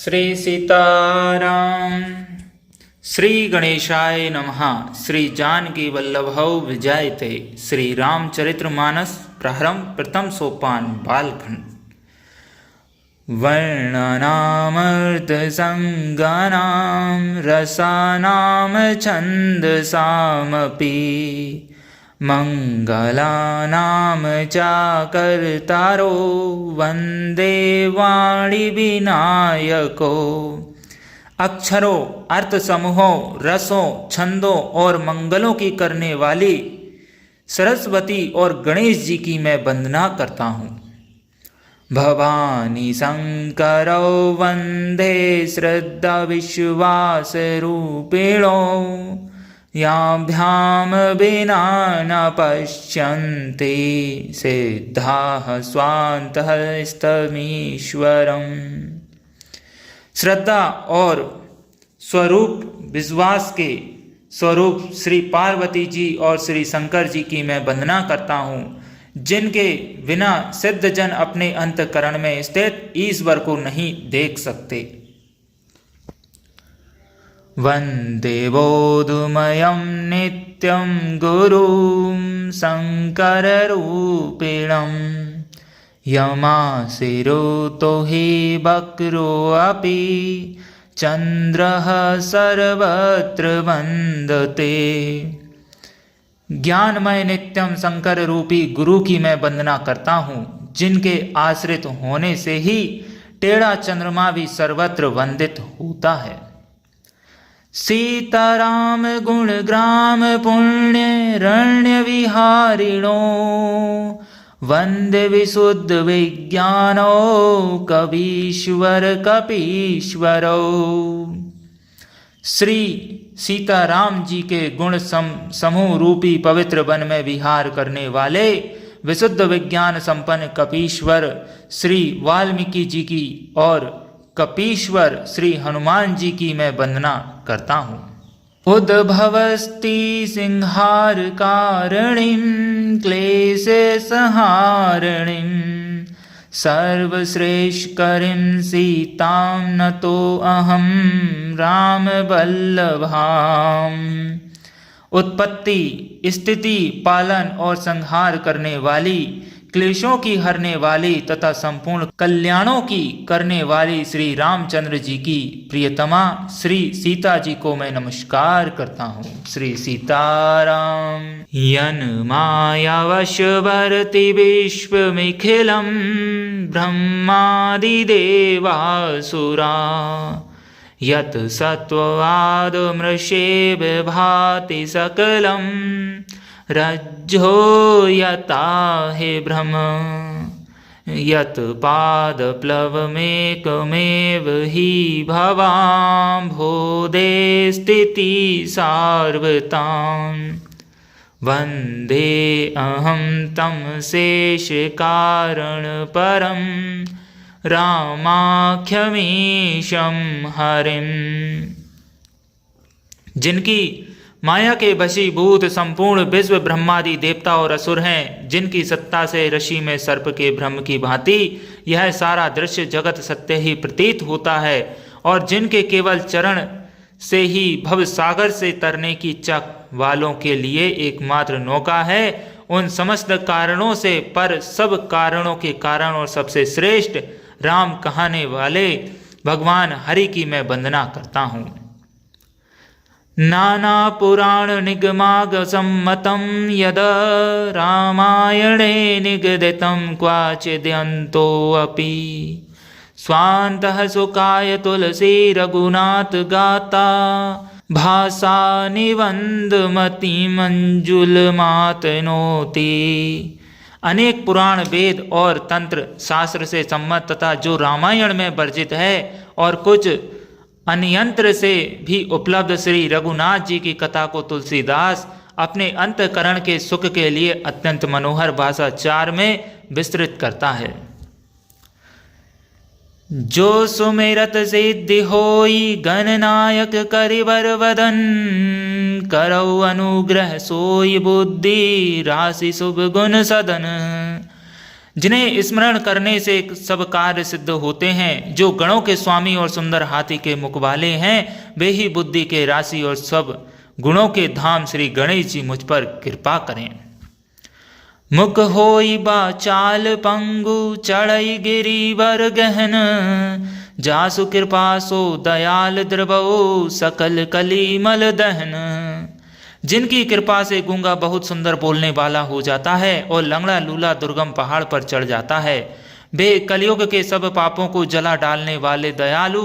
श्री सीताराम। श्री गणेशाय नमः। श्री जानकी वल्लभौ विजयते। श्री रामचरितमानस प्रारंभ प्रथम सोपान बालखंड। वर्णनामर्थसंज्ञानां रसानां छन्दसामपि मंगलानाम चाकर्तारो वंदे वाणी विनायको। अक्षरों, अर्थ समूहों, रसों, छंदों और मंगलों की करने वाली सरस्वती और गणेश जी की मैं वंदना करता हूँ। भवानी शंकरो वंदे श्रद्धा विश्वास रूपिणो याभ्याम विना न पश्यन्ति सिद्धाः स्वान्तः स्तमीश्वरम्। श्रद्धा और स्वरूप विश्वास के स्वरूप श्री पार्वती जी और श्री शंकर जी की मैं वंदना करता हूँ, जिनके बिना सिद्ध जन अपने अंतःकरण में स्थित ईश्वर को नहीं देख सकते। वंदे बोधमयं नित्यं गुरुं शंकररूपिणं यमाशिरो हि वक्रोऽपि चंद्रः सर्वत्र वंदते। ज्ञानमय नित्यम शंकर रूपी गुरु की मैं वंदना करता हूँ, जिनके आश्रित होने से ही टेढ़ा चंद्रमा भी सर्वत्र वंदित होता है। सीताराम गुण ग्राम पुण्य रण्य विहारिणो वंदे विशुद्ध विज्ञानो कवीश्वर कपीश्वरो। श्री सीताराम जी के गुण समूह रूपी पवित्र वन में विहार करने वाले विशुद्ध विज्ञान संपन्न कपीश्वर श्री वाल्मीकि जी की और कपीश्वर श्री हनुमान जी की मैं वंदना करता हूँ। उद्भवस्ति सिंहार कारणीं क्लेश संहारिणीं सर्वश्रेष्ठकरीं सीतां नतो अहं राम वल्लभाम्। उत्पत्ति, स्थिति, पालन और संहार करने वाली, क्लेशों की हरने वाली तथा संपूर्ण कल्याणों की करने वाली श्री रामचंद्र जी की प्रियतमा श्री सीता जी को मैं नमस्कार करता हूँ। श्री सीताराम। यन मायावशवर्ति विश्वमिखिलं ब्रह्मादिदेवासुरा यत् सत्त्वादमृषेव भाति सकलं रज्जो यता हे भ्रम यत् पादप्लवमेकमेव हि भवाम्भोधे स्थिति सार्वतां। वन्दे अहं तं शेषकारणपरं रामाख्यमीशं हरिम्। जिनकी माया के वशीभूत संपूर्ण विश्व ब्रह्मादि देवता और असुर हैं, जिनकी सत्ता से ऋषि में सर्प के भ्रम की भांति यह सारा दृश्य जगत सत्य ही प्रतीत होता है, और जिनके केवल चरण से ही भव सागर से तरने की इच्छा वालों के लिए एकमात्र नौका है, उन समस्त कारणों से पर सब कारणों के कारण और सबसे श्रेष्ठ राम कहने वाले भगवान हरि की मैं वंदना करता हूँ। नाना पुराण निगमाग सम्मतं यद रामायणे निगदितं क्वाचिद्यन्तोऽपि स्वान्तः सुखाय तुलसी रघुनाथ गाता भाषा निबंधमति मंजुलमातनोति। अनेक पुराण, वेद और तंत्र शास्त्र से सम्मत तथा जो रामायण में वर्जित है और कुछ अन्यंत्र से भी उपलब्ध श्री रघुनाथ जी की कथा को तुलसीदास अपने अंतकरण के सुख के लिए अत्यंत मनोहर भाषा 4 में विस्तृत करता है। जो सुमिरत सिद्धि होई गणनायक करिवर वदन करौ अनुग्रह सोई बुद्धि राशि शुभ गुण सदन जिन्हें स्मरण करने से सब कार्य सिद्ध होते हैं। जो गणों के स्वामी और सुंदर हाथी के मुख वाले हैं, वे ही बुद्धि के राशि और सब गुणों के धाम श्री गणेश जी मुझ पर कृपा करें। मुख होई बा चाल पंगु, चढ़ई गिरिवर गहन, जासु कृपा सो दयाल द्रवो, सकल कली मल दहन। जिनकी कृपा से गूंगा बहुत सुंदर बोलने वाला हो जाता है और लंगड़ा लूला दुर्गम पहाड़ पर चढ़ जाता है। वे कलयुग के सब पापों को जला डालने वाले दयालु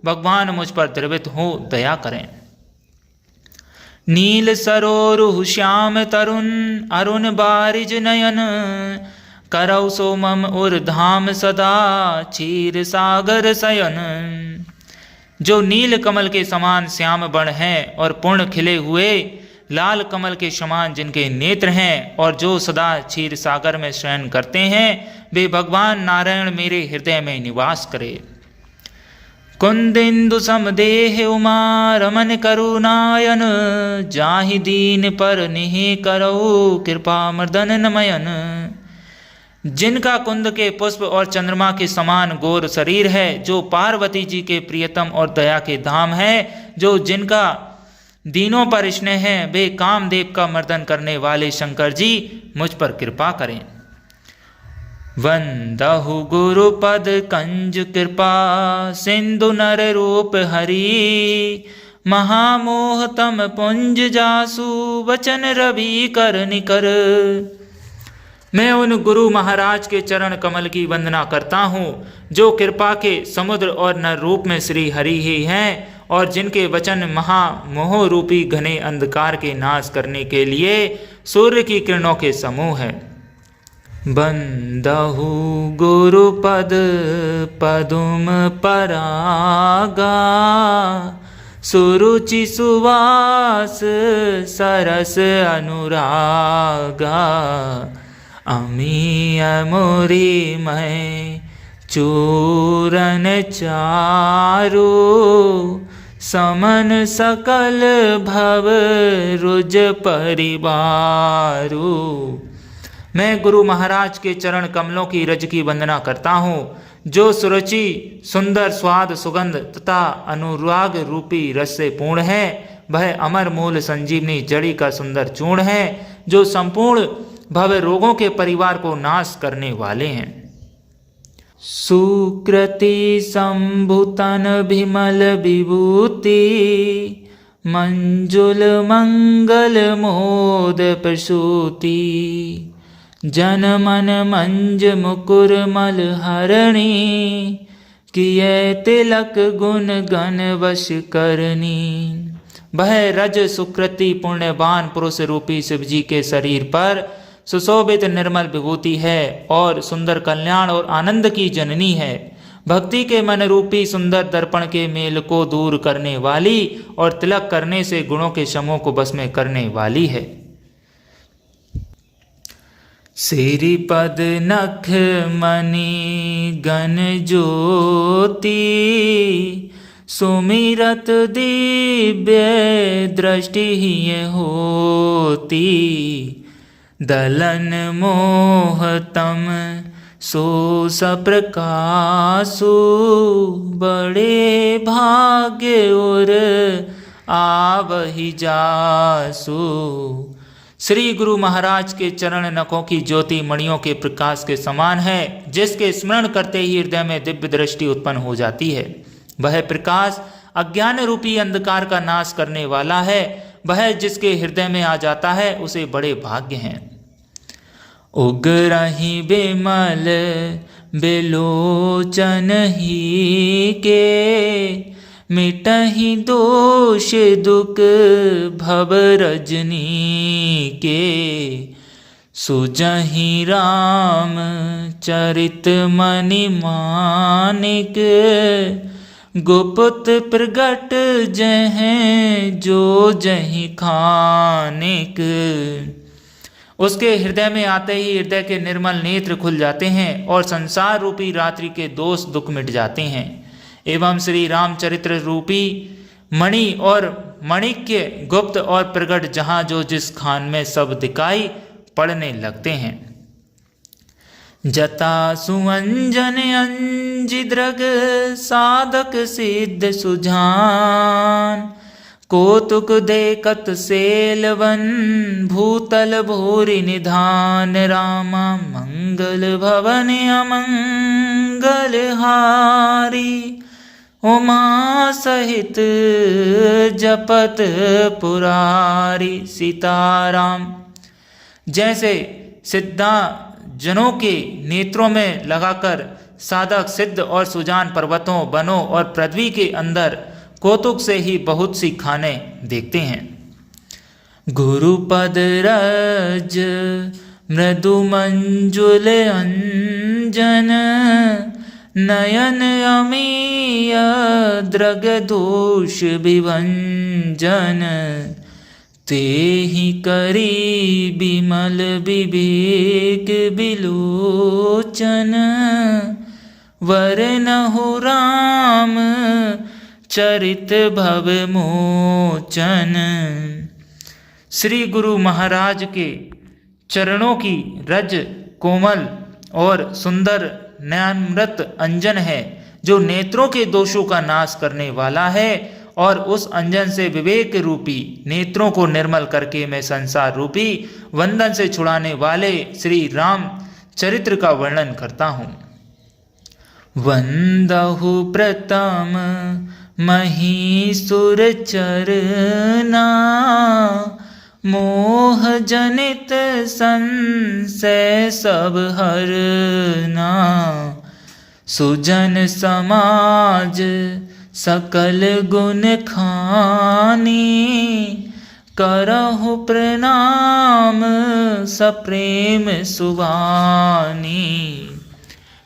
भगवान मुझ पर द्रवित हो दया करें। नील सरोरु श्याम तरुण, अरुण बारिज नयन, करौ सो मम उर धाम सदा, क्षीर सागर शयन। जो नील कमल के समान श्याम बण हैं और पूर्ण खिले हुए लाल कमल के समान जिनके नेत्र हैं, और जो सदा क्षीर सागर में शयन करते हैं, वे भगवान नारायण मेरे हृदय में निवास करे। कुंदिंदु समदेह उमा रमन करुणायन, जाहि दीन पर निहि करौ कृपा मर्दन नमयन। जिनका कुंद के पुष्प और चंद्रमा के समान गोर शरीर है, जो पार्वती जी के प्रियतम और दया के धाम है, जो जिनका दीनों पर स्नेह है, वे कामदेव का मर्दन करने वाले शंकर जी मुझ पर कृपा करें। वंदहु गुरु पद कंज कृपा, सिंधु नर रूप हरि, महामोह तम पुंज जासु, वचन रवि कर निकर। मैं उन गुरु महाराज के चरण कमल की वंदना करता हूँ, जो कृपा के समुद्र और नर रूप में श्री हरि ही हैं, और जिनके वचन महामोह रूपी घने अंधकार के नाश करने के लिए सूर्य की किरणों के समूह है। बंदहु गुरु पद पदुम परागा, सुरुचि सुवास सरस अनुरागा। अमी अमोरी मैं चूरन चारु, समन सकल भव रुज परिवारु। मैं गुरु महाराज के चरण कमलों की रज की वंदना करता हूँ, जो सुरुचि सुंदर स्वाद सुगंध तथा अनुराग रूपी रस से पूर्ण है। वह अमर मूल संजीवनी जड़ी का सुंदर चूर्ण है, जो संपूर्ण भव रोगों के परिवार को नाश करने वाले हैं। सुकृति संभुतन विमल विभूति, मंजुल मंगल मोद प्रसूति। जन मन मंज मुकुर मल हरणी, किए तिलक गुण गण वश करनी। वह रज सुकृति पुण्यवान पुरुष रूपी शिव जी के शरीर पर सुशोभित निर्मल विभूति है और सुंदर कल्याण और आनंद की जननी है। भक्ति के मन रूपी सुंदर दर्पण के मेल को दूर करने वाली और तिलक करने से गुणों के समूह को बस में करने वाली है। सिरि पद नख मणि गण ज्योति, सुमिरत दिव्य दृष्टि ही होती। दलन मोहतम सो सप्रकाशु, बड़े भाग्य और आवहि जासु। श्री गुरु महाराज के चरण नखों की ज्योति मणियों के प्रकाश के समान है, जिसके स्मरण करते ही हृदय में दिव्य दृष्टि उत्पन्न हो जाती है। वह प्रकाश अज्ञान रूपी अंधकार का नाश करने वाला है। वह जिसके हृदय में आ जाता है उसे बड़े भाग्य हैं। उग्रहि बिमल बिलोचन ही के, मिटहि दोष दुख भव रजनी के। सुजहि राम चरित मणि मानिक, गुप्त प्रगट जहें जो जहि खानिक। उसके हृदय में आते ही हृदय के निर्मल नेत्र खुल जाते हैं और संसार रूपी रात्रि के दोष दुख मिट जाते हैं। एवं श्री रामचरित्र रूपी मणि और मणिक्य गुप्त और प्रगट जहाँ जो जिस खान में सब दिखाई पड़ने लगते हैं। जता सुअंजन अंजिद्रग साधक सिद्ध सुजान, कौतुक देखत सेलवन भूतल भूरि निधान। रामा मंगल भवन अमंगल हारी, उमा सहित जपत पुरारी। सीताराम। जैसे सिद्धा जनों के नेत्रों में लगाकर साधक सिद्ध और सुजान पर्वतों, वनों और पृथ्वी के अंदर कौतुक से ही बहुत सी खाने देखते हैं। गुरुपद रज मृदु मंजुल अंजन, नयन अमीय द्रग दोष विभंजन। तेहि करी बिमल विवेक बिलोचन, वरनहु राम चरित भव मोचन। श्री गुरु महाराज के चरणों की रज कोमल और सुंदर नयनामृत अंजन है, जो नेत्रों के दोषों का नाश करने वाला है, और उस अंजन से विवेक रूपी नेत्रों को निर्मल करके मैं संसार रूपी बंधन से छुड़ाने वाले श्री राम चरित्र का वर्णन करता हूँ। वंदहु प्रथम महीसुर चरना, मोह जनित संशय सब हरना। सुजन समाज सकल गुण खानी, करहु प्रणाम सप्रेम सुभानी।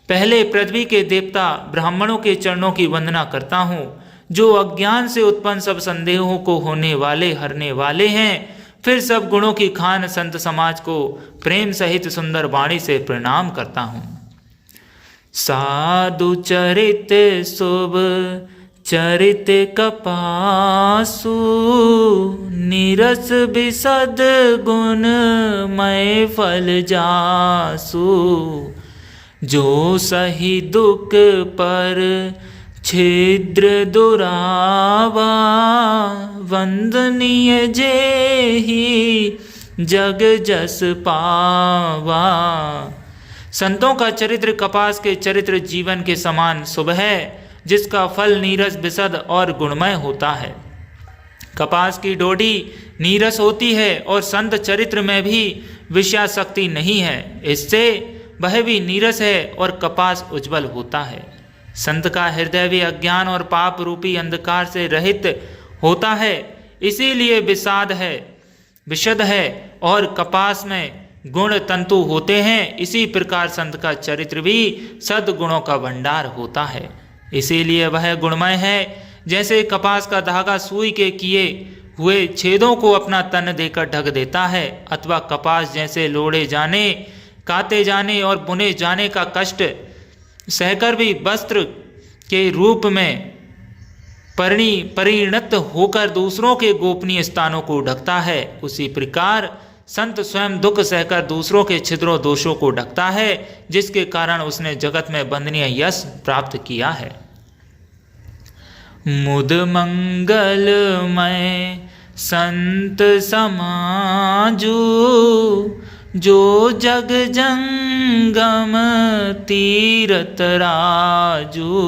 पहले पृथ्वी के देवता ब्राह्मणों के चरणों की वंदना करता हूँ, जो अज्ञान से उत्पन्न सब संदेहों को होने वाले हरने वाले हैं। फिर सब गुणों की खान संत समाज को प्रेम सहित सुंदर वाणी से प्रणाम करता हूँ। साधु चरित शुभ चरित कपासु, निरस विशद गुण मय फल जासु। जो सही दुख पर छिद्र दुरावा, वंदनीय जेहि जग जस पावा। संतों का चरित्र कपास के चरित्र जीवन के समान शुभ है, जिसका फल नीरस विशद और गुणमय होता है। कपास की डोडी नीरस होती है और संत चरित्र में भी विषयाशक्ति नहीं है, इससे वह भी नीरस है और कपास उज्जवल होता है। संत का हृदय भी अज्ञान और पाप रूपी अंधकार से रहित होता है, इसीलिए विषाद है, विशद है, और कपास में गुण तंतु होते हैं। इसी प्रकार संत का चरित्र भी सद्गुणों का भंडार होता है, इसीलिए वह गुणमय है। जैसे कपास का धागा सुई के किए हुए छेदों को अपना तन देकर ढक देता है, अथवा कपास जैसे लोड़े जाने, काते जाने और बुने जाने का कष्ट सहकर भी वस्त्र के रूप में परिणत होकर दूसरों के गोपनीय स्थानों को ढकता है, उसी प्रकार संत स्वयं दुख सहकर दूसरों के छिद्रों दोषों को ढकता है, जिसके कारण उसने जगत में वंदनीय यश प्राप्त किया है। मुद मंगलमय संत समाजू, जो जग जंगम तीरथ राजू।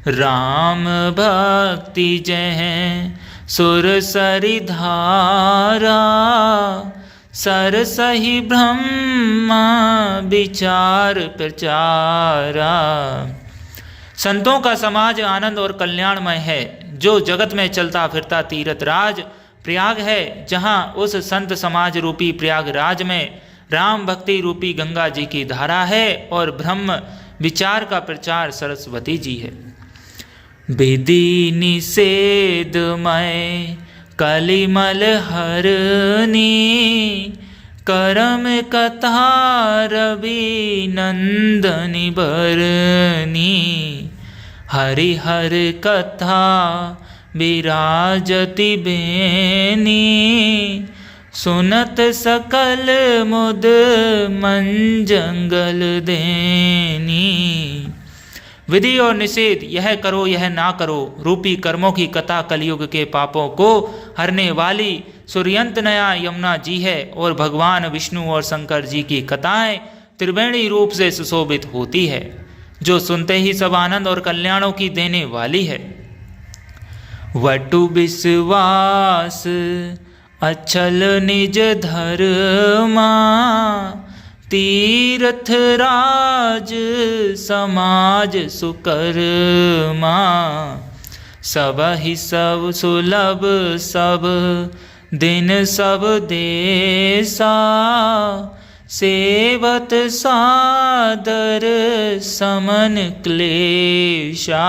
राम भक्ति जह सुर सरिधारा, सर सही ब्रह्मा विचार प्रचारा। संतों का समाज आनंद और कल्याणमय है, जो जगत में चलता फिरता तीर्थ राज प्रयाग है, जहाँ उस संत समाज रूपी प्रयागराज में राम भक्ति रूपी गंगा जी की धारा है और ब्रह्म विचार का प्रचार सरस्वती जी है। विधि निषेधमय कलिमल हरनी, करम कथा रवि नंदनी बरनी। हरि हर कथा विराजति बेनी, सुनत सकल मुद मन जंगल देनी। विधि और निषेध, यह करो यह ना करो रूपी कर्मों की कथा कलयुग के पापों को हरने वाली सूर्यंत नया यमुना जी है। और भगवान विष्णु और शंकर जी की कथाएं त्रिवेणी रूप से सुशोभित होती है, जो सुनते ही सब आनंद और कल्याणों की देने वाली है। वटु विश्वास अचल निज धर्मा, तीर्थ राज समाज सुकर्मा। सब ही सब सुलभ सब दिन सब देसा, सेवत सादर समन क्लेशा।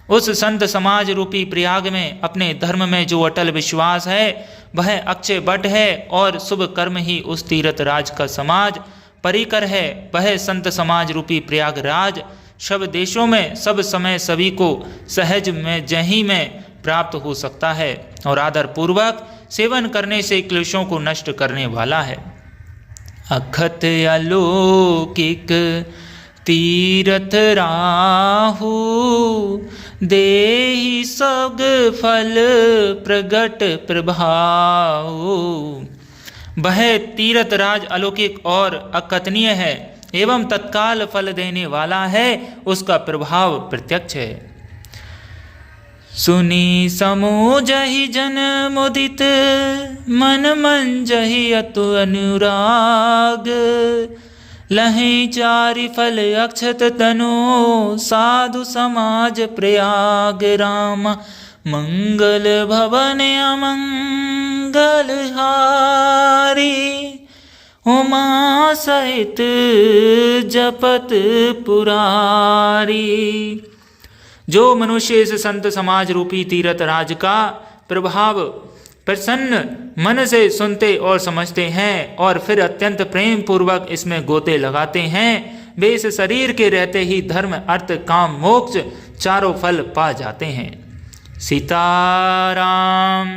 उस संत समाज रूपी प्रयाग में अपने धर्म में जो अटल विश्वास है वह अक्षय बट है, और शुभ कर्म ही उस तीर्थ राज का समाज परिकर है। वह संत समाज रूपी प्रयागराज सब देशों में सब समय सभी को सहज में जहीं में प्राप्त हो सकता है, और आदर पूर्वक सेवन करने से क्लेशों को नष्ट करने वाला है। अखत अलौकिक तीरथ राहु, देहि सग फल प्रगट प्रभाऊ। वह तीरथ राज अलौकिक और अकथनीय है एवं तत्काल फल देने वाला है, उसका प्रभाव प्रत्यक्ष है। सुनी समूजहि जन मुदित, मन मंजहि अतु अनुराग। लहि चारि फल अक्षत तनु, साधु समाज प्रयाग राम। मंगल भवन अमंगल हारी, उमा सहित जपत पुरारी। जो मनुष्य इस संत समाज रूपी तीर्थ राज का प्रभाव प्रसन्न मन से सुनते और समझते हैं और फिर अत्यंत प्रेम पूर्वक इसमें गोते लगाते हैं, वे इस शरीर के रहते ही धर्म अर्थ काम मोक्ष चारों फल पा जाते हैं। सीताराम।